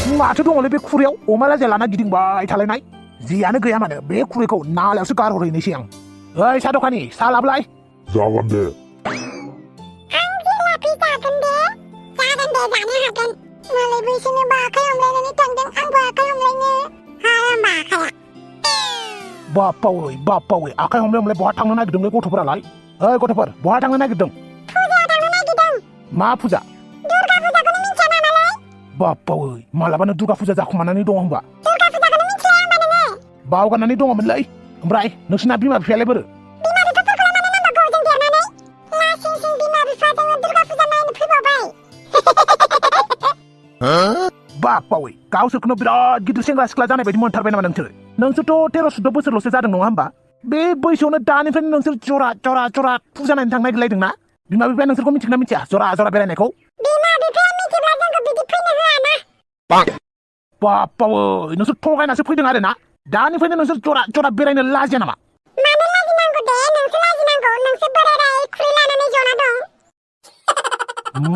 माथो दङलै बे खुरैयाव अमा लाजाया लाना गिदिंबाय थालायनाय जियानो गैया मानो बे खुरैखौ नालायावसो गारहरहैनोसै आं ओइ सा दखानि सा लाबोलाय जागोन दे आं जिलापि जागोन दे जानो हागोन मालाय बैसोनोबा आखाइ हमलायनानै थांदों आंबो आखाइ हमलायनो हाया मा आखाइया बाप्पावै आखाइ हमलाय बहा थांनो नागिरदोंलै गथ'फोरालाय ओइ गथ'फोर बहा थांनो नागिरदों फुजायाव थांनो नागिरदों मा फुजा दुर्गा फुजाखौनो मिथिया नामालै बाप्पावै मालाबानो दुर्गा फुजा जाखुमानानै दङ होनबा दुर्गा फुजाखौनो मिथिया होनबा नोङो बावगारनानै दङमोनलै ओमफ्राय नोंसिना बिमा बिफायालाय बोरो बिमा बिफाफोरखौलाय मानो नांबावगौ जों देरनानै लासिं बिमा बिफाजोंनो दुर्गा फुजा नायनो फैबावबाय बाप्पावै गावसोरखौनो बिराद गिदिर सेंग्रा सिख्ला जानाय बायदि मोनथारबाय नामा नोंसोरथ' 13-14 बोसोरल'सो जादों नङा होमबा बे बैसोआवनो दानिफ्रायनो नोंसोर जरा फुजा नायनो थांनो नागिरलायदोंना बिमा बिफाया नोंसोरखौ मिथिगोना मिथिया जरा बेरायनायखौ बिमा बिफाया मिथिब्ला जोंखौ बिदि फैनो होआना बाप्पावै नोंसोर थगायनासो फैदों आरो ना दानिफ्रायनो नोंसोर जरा बेरायनो लाजिया नामा मानो लाजिनांगौ दे नोंसो लाजिनांगौ नोंसो बोराय खुरै लानानै जना दं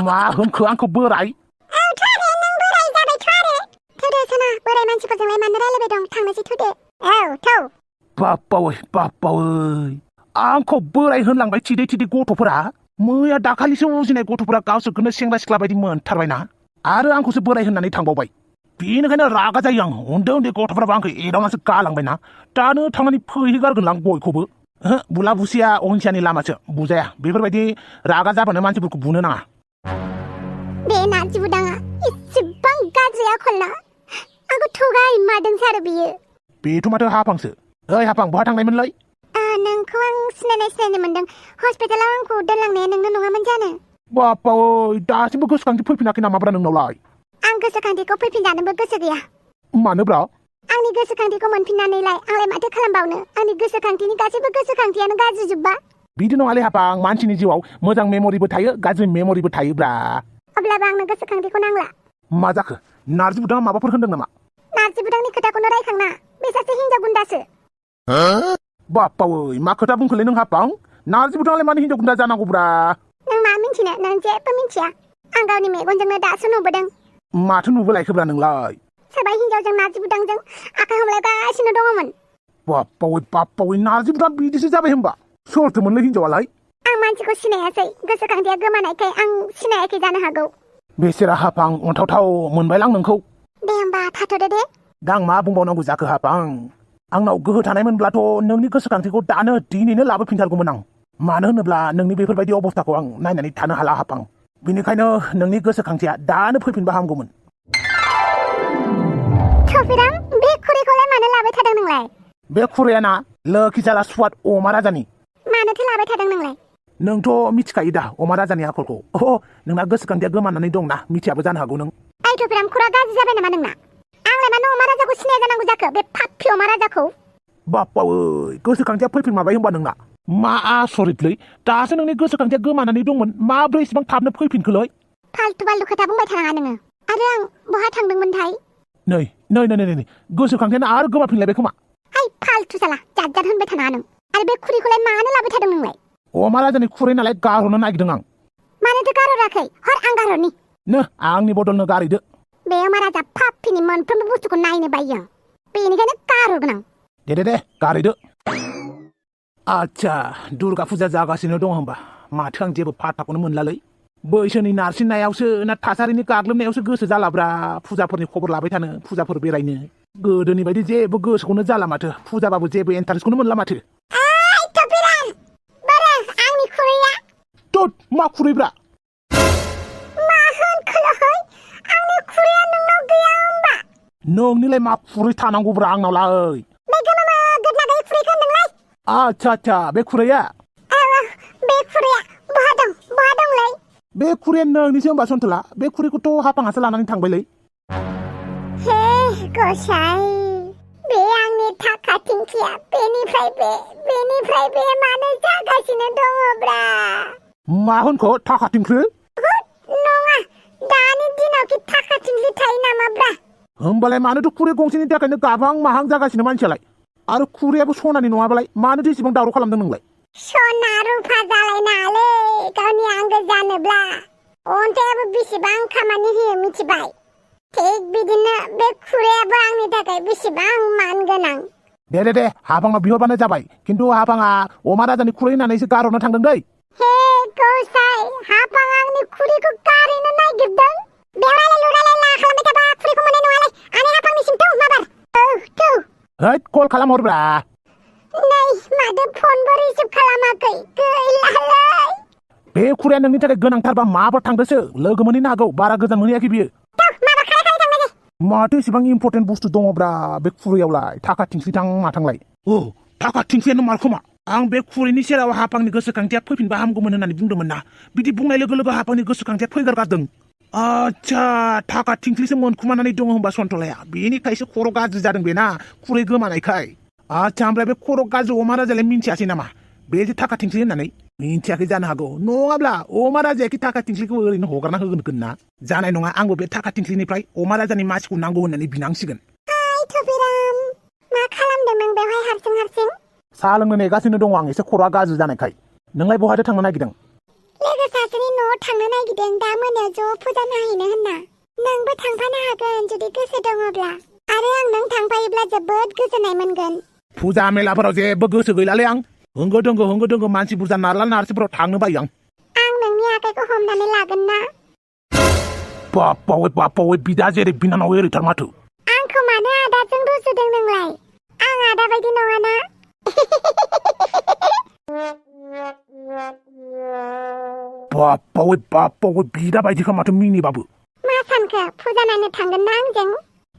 मा होनखो आंखौ बोराय बोराय मानसिफोरजोंलाय मानो रायलायबाय दं थांनोसै थौदो थौ बाप्पावै आंखौ बोराय होनलांबाय थिदै गथ'फोरा मैया दाखालिसो उजिनाय गथ'फोरा गावसोरखौनो सेंग्रा सिख्ला बायदि मोनथारबायना आरो आंखौसो बोराय होननानै थांबावबाय बेनिखायनो रागा जायो आं उन्दै गथ'फोराबो आंखौ एदावनासो गालांबायना दानो थांनानै फैहैगारगोन आं बयखौबो बुला बुसिया अहिंसानि लामासो बुजाया बेफोरबायदि रागा जाबानो मानसिफोरखौ बुनो नाङा बे नारजि बुदाङा इसेबां गाज्रि आखलना आंखौ थगाय मारदोंसो आरो बियो बेथ' माथो हाफांसो ओइ हाफां बहा थांनायमोनलाय नोंखौ आं सिनायनाय मोनदों हस्पिटालाव आंखौ दोनलांनाया नोंनो नङामोन जानो बाप्पावै दासिमबो गोसोखांथि फैफिनाखै नामाब्रा नोंनावलाय आं गोसोखांथिखौ फैफिनजानोबो गोसो गैया मानोब्रा आंनि गोसोखांथिखौ मोनफिननानैलाय आंलाय माथो खालामबावनो आंनि गोसोखांथिनि गासैबो गोसोखांथियानो गाज्रि जोब्बा बिदि नङालै हाफां मानसिनि जिउआव मोजां मेम'रिबो थायो गाज्रि मेम'रिबो थायोब्रा अब्लाबो आंनो गोसोखांथिखौ नांला मा जाखो नारजि बुदाङा माबाफोर होनदों नामा नारजि बुदांनि खोथाखौनो रायखांना बे सासे हिनजाव गुन्दासो बाप्पावै मा खोथा बुंखोलै नों हाफां नारजि बुदाङालाय मानो हिनजाव गुन्दा जानांगौब्रा नों मा मिन्थिनो नों जेबो मिन्थिया आं गावनि मेगनजोंनो दासो नुबोदों माथो नुबोलायखोब्रा नोंलाय सोरबा हिनजावजों नारजि बुदांजों आखाइ हमलायगासिनो दङमोन बाप्पावै नारजि बुदां बिदिसो जाबाय होनबा सोरथोमोनलै हिनजावालाय आं मानसिखौ सिनायासै गोसोखांथिया गोमानायखाय आं सिनायाखै जानो हागौ बेसेरा हाफां अन्थावथाव मोनबायलां नोंखौ दे होमबा थाथ'दो दे दा आं मा बुंबावनांगौ जाखो हाफां आंनाव गोहो थानायमोनब्लाथ' नोंनि गोसोखांथिखौ दिनैनो लाबोफिनथारगौमोन आं मानो होनोब्ला नोंनि बेफोरबायदि अबस्थाखौ आं नायनानै थानो हाला हाफां बेनिखायनो नोंनि गोसोखांथिया दानो फैफिनबा हामगौमोन सफिराम बे खुरैखौलाय मानो लाबाय थादों नोंलाय बे खुरैयाना लोखि जाला स्वाद अमा राजानि मानोथो लाबाय थादों नोंलाय नोंथ' मिथिखायो दा अमा राजानि आखलखौ नोंना गोसोखांथिया गोमानानै दंना मिथियाबो जानो हागौ नों सफिराम खुरा गाज्रि जाबाय नामा नोंना आंलाय मानो अमा राजाखौ सिनाया जानांगौ जाखो बे फाफि अमा राजाखौ बाप्पावै गोसोखांथिया फैफिनमारबाय होनबा नोंना मा आसरितलै दासो नोंनि गोसोखांथिया गोमानानै दंमोन माब्रै इसेबां थाबनो फैफिनखोलै फाल्तु खोथा बुंबाय थानाङा नोङो आरो आं बहा थांदोंमोनथाय नै गोसोखांथियानो आरो गोमाफिनलायबाय खोमा फाल्तु जाला जाद होनबाय थानाङा नों आरो बे खुरैखौलाय मानो लाबाय थादों नोंलाय अमा राजानि खुरै नालाय गारहरनो नागिरदों आं मानोथो गारहराखै हर आं गारहरनि आंनि बदलनो गारहैदो बे अमा राजा फाफिनि मोनफ्रोमबो बुस्थुखौ नायनो बायो आं बेनिखायनो गारहरगोन आं दे गारहैदो आच्छा दुर्गा फुजा जागासिनो दं होनबा माथो आं जेबो फाथाखौनो मोनलालै बैसोनि नारसिननायावसो ना थासारिनि गाग्लोबनायावसो गोसो जालाब्रा फुजाफोरनि खबर लाबाय थानो फुजाफोर बेरायनो गोदोनि बायदि जेबो गोसोखौनो जाला माथो फुजाबाबो जेबो इन्टारेस्टखौनो मोनला माथो आंनि खुरैया मा खुरैब्रा मा होनखोलै आंनि खुरैया नोंनाव गैया होनबा नोंनिलाय मा खुरै थानांगौब्रा आंनावलाय बे गोमामा गोदना गैयै खुरैखौ होनदोंलाय आच्छा बे खुरैया बे खुरैया बहा दंलै बे खुरैया नोंनिसो होनबा सन्थला बे खुरैखौथ' हाफाङासो लानानै थांबायलै हे गसाइ बे आंनि थाखा थिंखिया बेनिफ्राय बे मानो जागासिनो दङब्रा मा होनखो थाखा थिंख्रि नङा दानि दिनाव कि थाखा थिंख्रि थायो नामाब्रा होमबालाय मानोथो खुरै गंसेनि थाखायनो गाहां माहां जागासिनो मानसियालाय आरो खुरैयाबो सनानि नङाबालाय मानोथो इसेबां दावराव खालामदों नोंलाय सना रुफा जालायनाङालै गावनि आंगो जानोब्ला अन्थाइयाबो बेसेबां खामानि होयो मिथिबाय थिग बिदिनो बे खुरैयाबो आंनि थाखाय बेसेबां मान गोनां। दे हाफांनाव बिहरबानो जाबाय खिन्थु हाफाङा अमा राजानि खुरै होननानैसो गारहरनो थांदों दै। हे गसाइ, हाफां आंनि खुरैखौ गारहैनो नागिरदों। बेवहायलाय लुरायलाय ला खालामबाय थाबा खुरैखौ मोननाय नङालै। आनै हाफांनिसिम थौ माबार। थौ। हैद कल खालामहरब्रा। नै माथो फनबो रिसिभ खालामाखै। गैलालै। बे खुरैया नोंनि थाखाय गोनांथारबा माबार थांदोसो लोगो मोनहैनो हागौ बारा गोजान मोनहैयाखै बियो। माथो इसेबां इम्पर्टेन्ट बुस्थु दङब्रा बे खुरैयावलाय थाखा थिंस्लिथां माथांलाय। औ थाखा थिंस्लियानो मारखोमा। आं बे खुरैनि सेराव हाफांनि गोसोखांथिया फैफिनबा हामगौमोन होननानै बुंदोंमोन ना। बिदि बुंनाय लोगो लोगो हाफांनि गोसोखांथिया फैगारगारदों। आच्छा थाखा थिंख्लिसो मोनखुमानानै दङ होनबा सन्थलाया। बेनिखायसो खर' गाज्रि जादों बेना खुरै गोमानायखाय। आच्छा ओमफ्राय बे खर' गाज्रि अमा राजालाय मिन्थियासै नामा बे जे थाखा थिंख्लि होननानै? मिन्थियाखै जानो हागौ। नङाब्ला अमा राजायाखि थाखा थिंख्लिखौ ओरैनो हगारना होगोन ना? जानाय नङा, आंबो बे थाखा थिंख्लिनिफ्राय अमा राजानि मासिखौ नांगौ होननानै बिनांसिगोन। हाय थफिराम, मा खालामदों नों बेवहाय हारसिं? साहा लोंनो नेगासिनो दङ आं एसे खर'आ गाज्रि जानायखाय। नोंलाय बहाथो थांनो नागिरदों? लोगो सासेनि न'आव थांनो नागिरदों दा मोनायाव ज' फुजा नायहैनो होनना। नोंबो थांफानो हागोन जुदि गोसो दङब्ला। आरो आं नों थांफायोब्ला जोबोद गोजोननाय मोनगोन। फुजा मेलाफोराव जेबो गोसो गैलालै आं। होंगो दोंगो मानसि बुरजा नारला नारसिफोराव थांनो बायो आं। आं नोंनि आखाइखौ हमनानै लागोन ना? बाप्पावै बिदा जेरै बिनानाव एरैथार माथो। आंखौ मानो आदाजों रुजुदों नोंलाय? आं आदा बायदि नङाना? बाप्पावै बिदा बायदिखा माथो मिनिबाबो। मा सानखो फुजा नायनो थांगोन ना आंजों?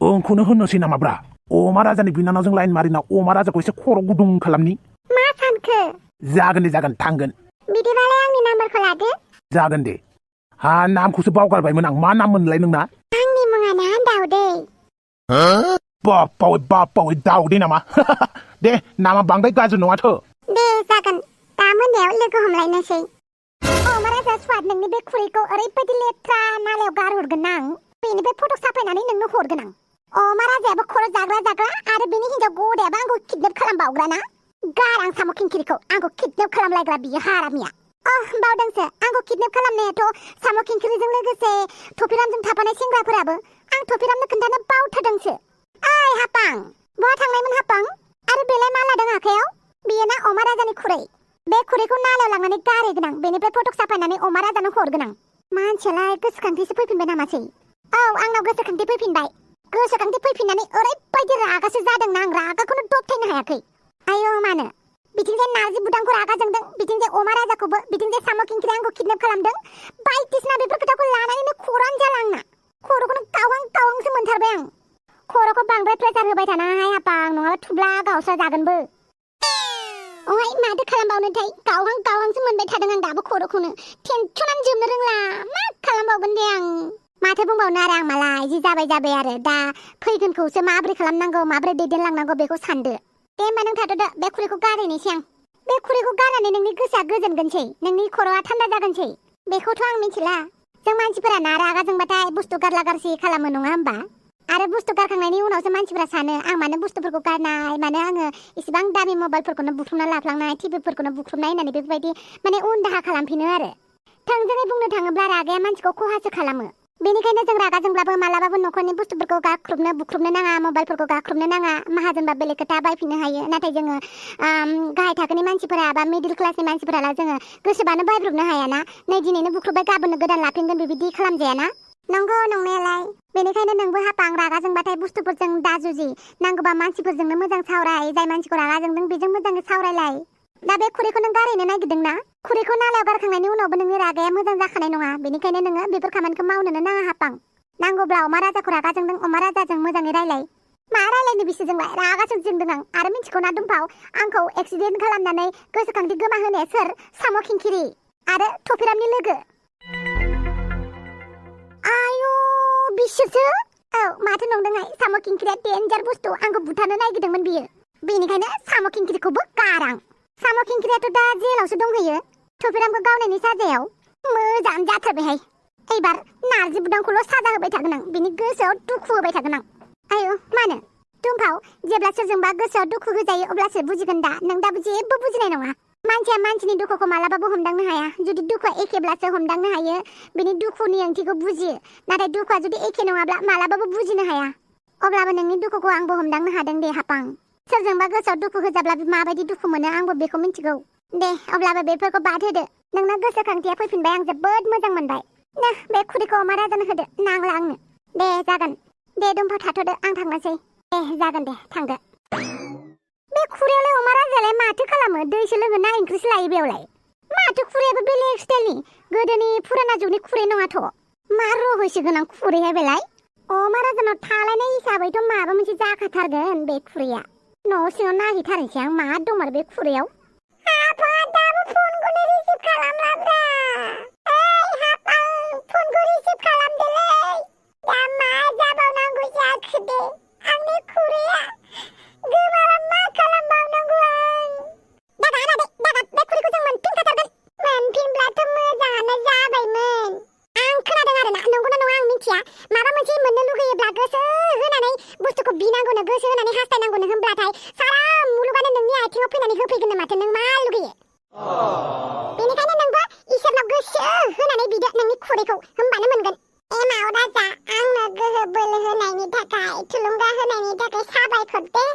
ओंखौनो होननोसै नामाब्रा? अमा राजानि बिनानावजों लाइन मारिना अमा राजाखौ एसे खर' गुदुं खालामनि। मा सानखो? जागोन दे थांगोन। बिदिबालाय आंनि नाम्बारखौ लादो। जागोन दे। हा नामखौसो बावगारबायमोन आं। मा नाम मोनलाय नोंना? आंनि मुङाना दाउदै। बाप्पावै दाउदै नामा? दे नामा बांद्राय गाज्रि नङाथो। दे जागोन, दा मोनायाव लोगो हमलायनोसै। अमा राजा स्वाद, नोंनि बे खुरैखौ ओरैबायदि लेथ्रा नालायाव गारहरगोन आं। बेनिफ्राय फट' साफायनानै नोंनो हरगोन आं। अमा राजायाबो खर' जाग्रा आरो बेनि हिन्जाव गदायाबो आंखौ किडनेप खालामबावग्राना। गार आं साम' खिंखिरिखौ, आंखौ किडनेप खालामलायग्रा बियो हारामिया। बावदोंसो, आंखौ किडनेप खालामनायाथ' साम' खिंखिरिजों लोगोसे थफिरामजों थाफानाय सेंग्राफोराबो। आं थफिरामनो खोन्थानो बावथारदोंसो। ओइ हापां, बहा थांनायमोन हापां? आरो बेलाय मा लादों आखायाव? बेयो ना अमा राजानि खुरै। बे खुरैखौ नालायाव लांनानै गारहैगोन आं। बेनिफ्राय फट' साफायनानै अमा राजानो हरगोन आं। मानसियालाय गोसोखांथिसो फैफिनबाय नामासै? औ आंनाव गोसोखांथि फैफिनबाय। गोसोखांथि फैफिननानै ओरैबायदि रागासो जादोंना आं रागाखौनो दबथायनो हायाखै। आयौ मानो? बिथिंजाय नारजि बुदांखौ रागा जोंदों, बिथिंजाय अमा राजाखौबो, बिथिंजाय साम' खिंखिरि आंखौ किडनेप खालामदों। बायदिसिना बेफोर खोथाखौ लानानैनो खर'आनो जाला आंना। खर'खौनो गावहांसो मोनथारबाय आं। खर'खौ बांद्राय प्रेसार होबाय थानाङाहाय हापां, नङाबा थुब्ला गावस्रा जागोनबो। ओइ माथो खालामबावनोथाय, गावहांसो मोनबाय थादों आं दाबो खर'खौनो। टेनसनानो जोबनो रोंला, मा खालामबावगोन दे आं। माथो बुंबावनो आरो आं मालाय, जि जाबाय आरो दा फैगोनखौसो माबोरै खालामनांगौ, माबोरै दैदेनलांनांगौ बेखौ सानदो। दे होमबा नों थाथ'दो, बे खुरैखौ गारहैनोसै आं। बे खुरैखौ गारनानै नोंनि गोसोआ गोजोनगोनसै, नोंनि खर'आ थान्दा जागोनसै। बेखौथ' आं मिथिला। जों मानसिफोरा ना रागा जोंबाथाय बुस्थु गारला गारसि खालामो नङा होमबा? आरो बुस्थु गारखांनायनि उनावसो मानसिफोरा सानो आं मानो बुस्थुफोरखौ गारनाय, मानो आङो इसिबां दामि मबाइलफोरखौनो बुख्रुबना लाफ्लांनाय, टिभिफोरखौनो बुख्रुबनाय होननानै बेफोरबायदि माने उन दाहा खालामफिनो आरो। थोंजोङै बुंनो थाङोब्ला रागाया मानसिखौ खहासो खालामो। बेनिखायनो जों रागा जोंब्लाबो मालाबाबो न'खरनि बुस्थुफोरखौ बुख्रुबनो नाङा, मबाइलफोरखौ गाख्रुबनो नाङा। माहाजोनबा बेलेग खोथा बायफिननो हायो, नाथाय जोङो गाहाय थाखोनि मानसिफोरा बा मिडिल क्लासनि मानसिफोराला जोङो गोसोबानो बायब्रबनो हायाना। नै दिनैनो बुख्रुबबाय गाबोननो गोदान लाफिनगोन बेबायदि खालामजायाना। नंगौ नंनायालाय। बेनिखायनो नोंबो हापां रागा जोंबाथाय बुस्थुफोरजों दाजुजि, नांगौबा मानसिफोरजोंनो मोजां सावराय। जाय मानसिखौ रागा जोंदों बेजों मोजाङै सावरायलाय। दा बे खुरैखौ नों गारहैनो नागिरदों ना? खुरैखौ नालायाव गारखांनायनि उनावबो नोंनि रागाया मोजां जाखानाय नङा। बेनिखायनो नोङो बेफोर खामानिखौ मावनोनो नाङा हापां। नांगौब्ला अमा राजाखौ रागा जोंदों, अमा राजाजों मोजाङै रायलाय। मा रायलायनो बिसोरजोंलाय? रागासो जोंदों आं। आरो मिथिगौ ना दुमफाव, आंखौ एक्सिडेन्ट खालामनानै गोसोखांथि गोमाहोनाया सोर? साम' खिंखिरि आरो थफिरामनि लोगो। आयु बिसोरसो? औ माथो नंदोंहाय, साम' खिंखिरिया डेन्जार बुस्थु, आंखौ बुथारनो नागिरदोंमोन बियो। बेनिखायनो साम' खिंखिरिखौबो गार आं। साम' खिंखिरियाथ' दा जेलावसो दंहैयो, थफिरामखौ गावनायनि साजायाव। मोजाङानो जाथारबायहाय। एबार नारजि बुदांखौल' साजा होबाय थागोन आं, बिनि गोसोआव दुखु होबाय थागोन आं। आयु मानो? दुमफाव, जेब्ला सोरजोंबा गोसोआव दुखु होजायो अब्लासो बुजिगोन दा। नों दाबो जेबो बुजिनाय नङा। मानसिया मानसिनि दुखुखौ मालाबाबो हमदांनो हाया। जुदि दुखुआ एखेब्लासो हमदांनो हायो, बिनि दुखुनि ओंथिखौ बुजियो। नाथाय दुखुआ जुदि एखे नङाब्ला मालाबाबो बुजिनो हाया। अब्लाबो नोंनि दुखुखौ आंबो हमदांनो हादों दे हापां। सोरजोंबा गोसोआव दुखु होजाब्ला माबायदि दुखु मोनो आंबो बेखौ मिथिगौ। दे अब्लाबो बेफोरखौ बाद होदो। नोंना गोसोखांथिया फैफिनबाय, आं जोबोद मोजां मोनबाय। बे खुरैखौ अमा राजानो होदो, नांला आंनो। दे जागोन। दे दुमफाव थाथ'दो, आं थांनोसै। दे जागोन दे, थांदो। बे खुरैयावलाय अमा राजायालाय माथो खालामो? दैसो लोङो ना ओंख्रिसो लायो बेयावलाय? माथो खुरैयाबो बेलेग स्टाइलनि, गोदोनि फुराना जुगनि खुरै नङाथ'। मा रहस्य गोनां खुरैहाय बेलाय? अमा राजानाव थालायनाय हिसाबैथ' माबा मोनसे जाखाथारगोन बे खुरैया। न' सिङाव नायहैथारनोसै आं, मा दंमारो बे खुरैयाव। हाफा दाबो फनखौनो रिसिभ खालामलाब्रा। ओइ हाफा, फनखौ रिसिभ खालामदोलै। दा मा जाबावनांगौ जाखो दे? आंनि खुरैया गोमाबा मा खालामबावनांगौ आं? दागा आदै, दागा, बे खुरैखौ जों मोनफिनखाथारगोन। मोनफिनब्लाथ' मोजाङानो जाबायमोन। आं खोनादों आरोना, नंगौना नङा आं मिथिया। माबा मोनसे मोननो लुगैयोब्ला गोसो होनानै बुस्थुखौ बिनांगौनो, गोसो होनानै हास्थायनांगौनो, होनब्लाथाय सारा मुलुगानो नोंनि आथिङाव फैनानै होफैगोननो माथो। नों मा लुगैयो? बेनिखायनो नोंबो इसोरनाव गोसो होनानै बिदो नोंनि खुरैखौ, होमबानो मोनगोन। एमाव राजा, आंनो गोहो बोलो होनायनि थाखाय, थुलुंगा होनायनि थाखाय साबायखर दे।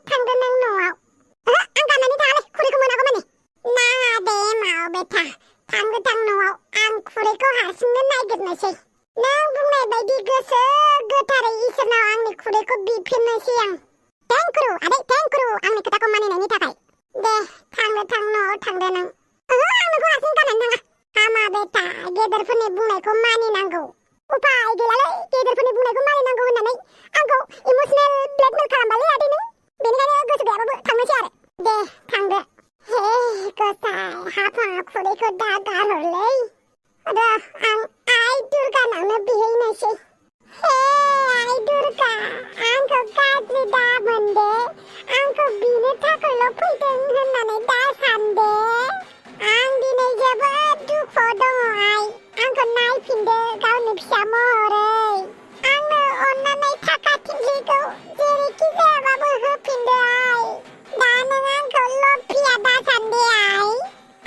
थांदो नों न'आव। आं गाननानै थाङालै, खुरैखौ मोनागौ माने। नाङा दे एमाव बेथा, थां न'आव। आं खुरैखौ हारसिंनो नागिरनोसै। नों बुंनाय बायदि गोसो गोथारै इसोरनाव आंनि खुरैखौ बिफिननोसै आं। थेंक्रु आदै, थेंक्रु आंनि खोथाखौ मानिनायनि थाखाय। दे थां न'आव थांदो नों। आं नोंखौ हारसिं गारनानै थाङा। हामा बेथा, गेदेरफोरनि बुंनायखौ मानिनांगौ। उफाय गैलालै, गेदेरफोरनि बुंनायखौ मानिनांगौ होननानै आंखौ इमोसनेल ब्लेकमेल खालामबालै आदै नों। बेनिखायनो गोसो गैयाबाबो थांनोसै आरो। दे थांदो। हे गसाइ, हाफाङा खुरैखौ दा गारहरलै। आं आइ दुर्गानावनो बिहैनोसै। हे आइ दुर्गा, आंखौ गाज्रि दामोन दे। आंखौ बिनो थाखायल' फैदों होननानै दा सानदे। आं दिनै जोबोद दुखुआव दङ आइ। आंखौ नायफिनदो गावनि फिसा महरै। आंनो अननानै थाखा थिंख्लिखौ जेरैखि जायाबाबो होफिनदो आइ। दा नों आंखौ लफिया दासानदे आइ।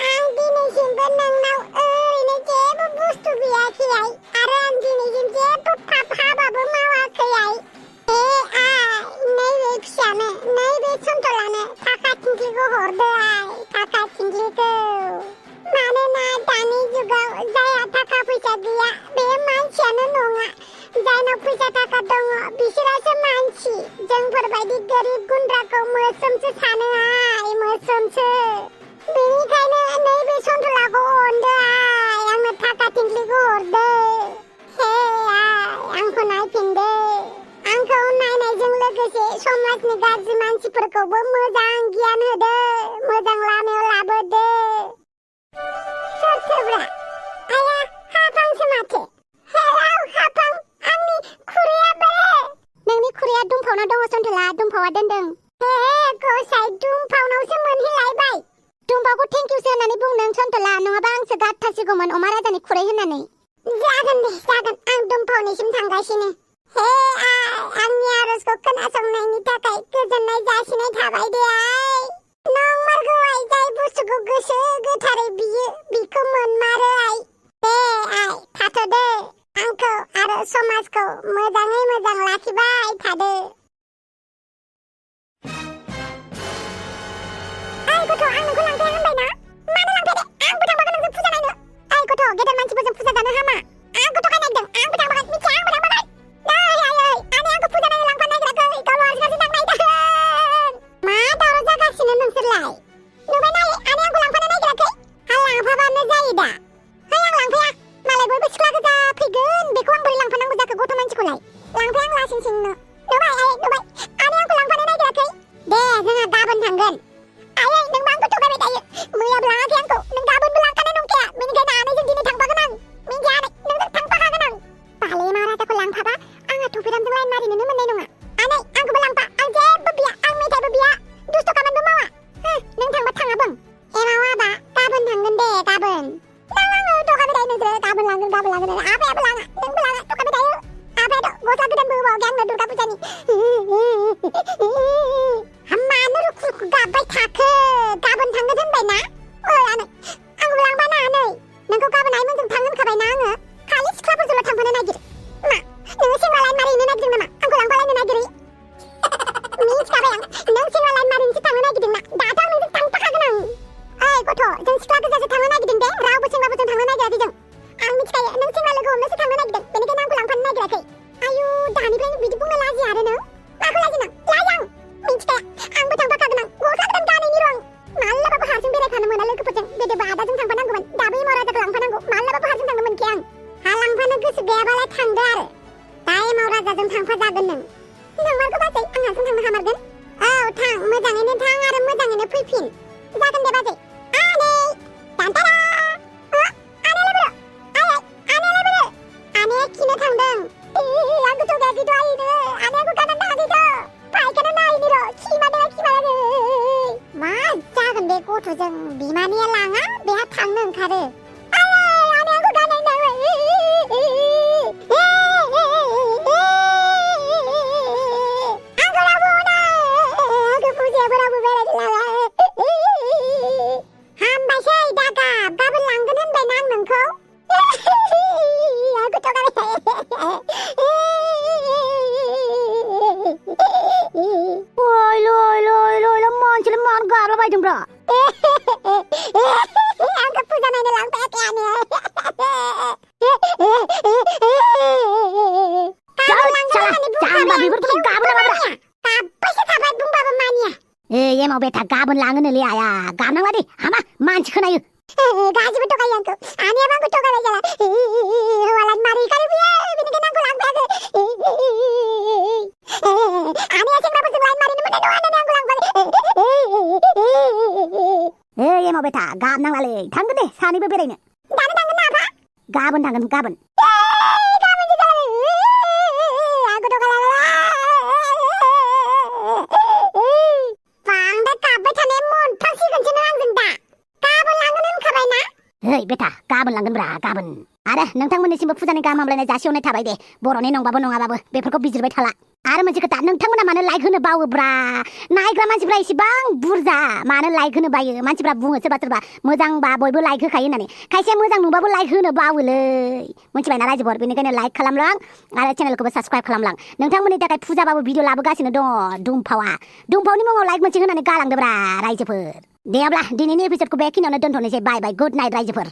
आं दिनैसिमबो नोंनाव ओरैनो जेबो बुस्थु बियाखै आइ, आरो आं दिनैसिम जेबो पाप हाबाबो मावाखै आइ। नैबे फिसानो, नैबे सन्थलानो थाखा थिंख्लिखौ हरदो आइ, थाखा थिंख्लिखौ। मानोना दानि जुगाव जायहा थाखा फैसा गैया बे मानसियानो नङा। जायनाव फैसा थाखा दङ बिसोरासो मानसि। जोंफोरबायदि गोरिब गुन्द्राखौ मोस्रोमसो सानो आइ, मोस्रोमसो। बेनिखायनो नैबे सन्थलाखौ अनदो आइ, आंनो थाखा थिंख्लिखौ हरदो। हे आइ, आंखौ नायफिनदो। आंखौ नायनायजों लोगोसे समाजनि गाज्रि मानसिफोरखौबो मोजां गियान होदो, मोजां लामायाव लाबोदो। सोरथोब्रा? आया, हाफांसो माथो। हेलौ हाफां, आंनि खुरैया बोरो? नोंनि खुरैया दुमफावनाव दङ सन्थला, दुमफावा दोनदों। हे गसाइ, दुमफावनावसो मोनहैलायबाय। दुमफावखौ थेंकिउसो होननानै बुं नों सन्थला, नङाबा आंसो गारथारसिगौमोन अमा राजानि खुरै होननानै। जागोन दे जागोन, आं दुमफावनिसिम थांगासिनो। हे आइ, आंनि आरजखौ खोनासंनायनि थाखाय गोजोननाय जासिनाय थाबाय दे आइ। नंमारगौ आइ, जाय बुस्थुखौ गोसो गोथारै बियो बिखौ मोनमारो आइ। दे आइ, थाथ'दो। आंखौ आरो समाजखौ मोजाङै मोजां लाखिबाय थादो। ओइ गथ', आं नोंखौ लांफाया होनबायना? मानो लांफाया दे? आंबो थांफागोन नोंजों फुजा नायनो। ओइ गथ', गेदेर मानसिफोरजों फुजा जानो हामा। आंखौ थगायनो नागिरदों? आंबो थांफागोन, मिथिया, आंबो थांफागोन। आनै आंखौ फुजा नायनो लांफानो नागिराखै, गावल' हारसिं थांनायदों। मा दावराव जागासिनो नोंसोरलाय? नुबाय नायै, आनै आंखौ लांफानो नागिराखै? लांफाबानो जायो दा। आं लांफाया, मालाय बयबो सिख्ला गोजा फैगोन, बेखौ आं बोरै लांफानांगौ जाखो गथ' मानसिखौलाय? लांफाया आं लासिं सिंनो। नुबाय आयै, नुबाय, आनै आंखौ लांफानो नागिराखै? दे जोंहा गाबोन थांगोन। आयै, नोंबो आंखौ थगायबाय थायो। मैयाबो लाङाखै आंखौ, नों गाबोनबो लांखानाय नंखाया। बेनिखायनो आनैजों दिनै थांफागोन आं। मिन्थिया आनै, नोंजों थांफाखागोन आं। बाले मा राजाखौ लांफाबा आंहा थुफिरामजों लाइन मारिनोनो मोननाय नङा। आनै, आंखौबो लांफा, आं जेबो बिया, आं मेथाइबो बिया, दुस्थ' खामानिबो मावा। नों थांबा थाङा बुं। एमाव आबा, गाबोन थांगोन दे, गाबोन। नों आंनो थगायबाय थायो नोंसोरो, गाबोन लांगोन। आफायाबो लाङा, नोंबो लाङा, थगायबाय थायो। आफायाथ' गस्ला गोदानबो होबावाखै आंनो दुर्गा फुजानि। मानो रुखु रुखु गाबबाय थाखो? गाबोन थांगोन होनबायना? ओइ आनै, आंखौबो लांफाना आनै। नोंखौ गाबोन आइमोनजों थांगोन होनखाबायना आङो। खालि सिख्लाफोरजोंल' थांफानो नागिरो। मा, नोङो सेंग्रा लाइन मारिहैनो नागिरदों नामा? आंखौ लांफा दानिफ्रायनो बिदि बुंनो लाजिया आरो नों माखौ लाजिनां लाजां मिन्थिखाया आंबो थांफाखागोन आं गस्ला गोदान गानैनि र' आं मालाबाबो हारसिं बेरायफानो मोना लोगोफोरजों गोदोबो आदाजों थांफानांगौमोन दाबो एमाव राजाखौ लांफानांगौ मालाबाबो हारसिं थांनो मोनखाया आं हा लांफानो गोसो गैयाबालाय थांदो आरो दा एमाव राजाजों थांफाजागोन नों नंमारगौ बाजै आं हारसिं थांनो हामारगोन औ थां मोजाङैनो थां आरो मोजाङैनो फैफिन जागोन दे बाजै आनै दानतारा आने खिनो थांदों आंखौथ' गाखैथ' आइनो आने आंखौ गाननानै थाङाखैथ' फायखाना नायनो र' खिमादों मा जागोन बे गथ'जों बिमानिया लाङा बेहा थांनो ओंखारो आने आंखौ गाननानै आंखौ लाबोना आंखौ फुजाफोरावबो बेरायनो लाङा हामबायसै दा गाबोन लांगोन होनबायना आं नोंखौ मानसियालाय मानो गाबलाबायदोंब्रा आंखौ फुजा नायनो लांफायाखै एमाव बेथा गाबोन लाङोनोलै आया गाबनांला दे हामा मानसि खोनायो गासिबो थगायो आंखौ आनैयाबो आंखौ थगायबाय जाला हौवालाय मारै गारि फैयो बेनिखायनो आंखौ लांफायाखै आनैया सेंग्राफोरजों लाइन मारिनो मोननाय नङा होननानै आंखौ लांफायाखै एमाव बेथा गाबनांलालै थांगोन दे सानैबो बेरायनो दानो थांगोन ना आफा गाबोन थांगोन गाबोन गाबोनसो जागोन आंखौ थगायबाय बांद्राय गाबबाय थानाया मोनथारसिगोनसो नों आंजों दा गाबोन लांगोन होनखाबायना ओइ बेथा गाबोन लांगोनब्रा गाबोन आरो नोंथांमोननिसिमबो फुजानि गाहाम हामलायनाय जासिहरनाय थाबाय दे बर'नि नंबाबो नङाबाबो बेफोरखौ बिजिरबाय थाला आरो मोनसे खोथा नोंथांमोना मानो लाइक होनो बावोब्रा नायग्रा मानसिफ्रा इसेबां बुरजा मानो लाइक होनो बायो मानसिफ्रा बुङो सोरबा सोरबा मोजांबा बयबो लाइक होखायो होननानै खायसेया मोजां नुबाबो लाइक होनो बावोलै मिथिबायना रायजोफोर बेनिखायनो लाइक खालामलां आरो चेनेलखौबो साबस्क्राइब खालामलां नोंथांमोननि थाखाय फुजाबाबो भिडिअ लाबोगासिनो दङ दुमफावनि मुङाव लाइक मोनसे होनानै गालांदोब्रा रायजोफोर दे अब्ला दिनैनि एपिसडखौ बेखिनियावनो दोनथ'नोसै बाय बाय गुड नाइट रायजोफोर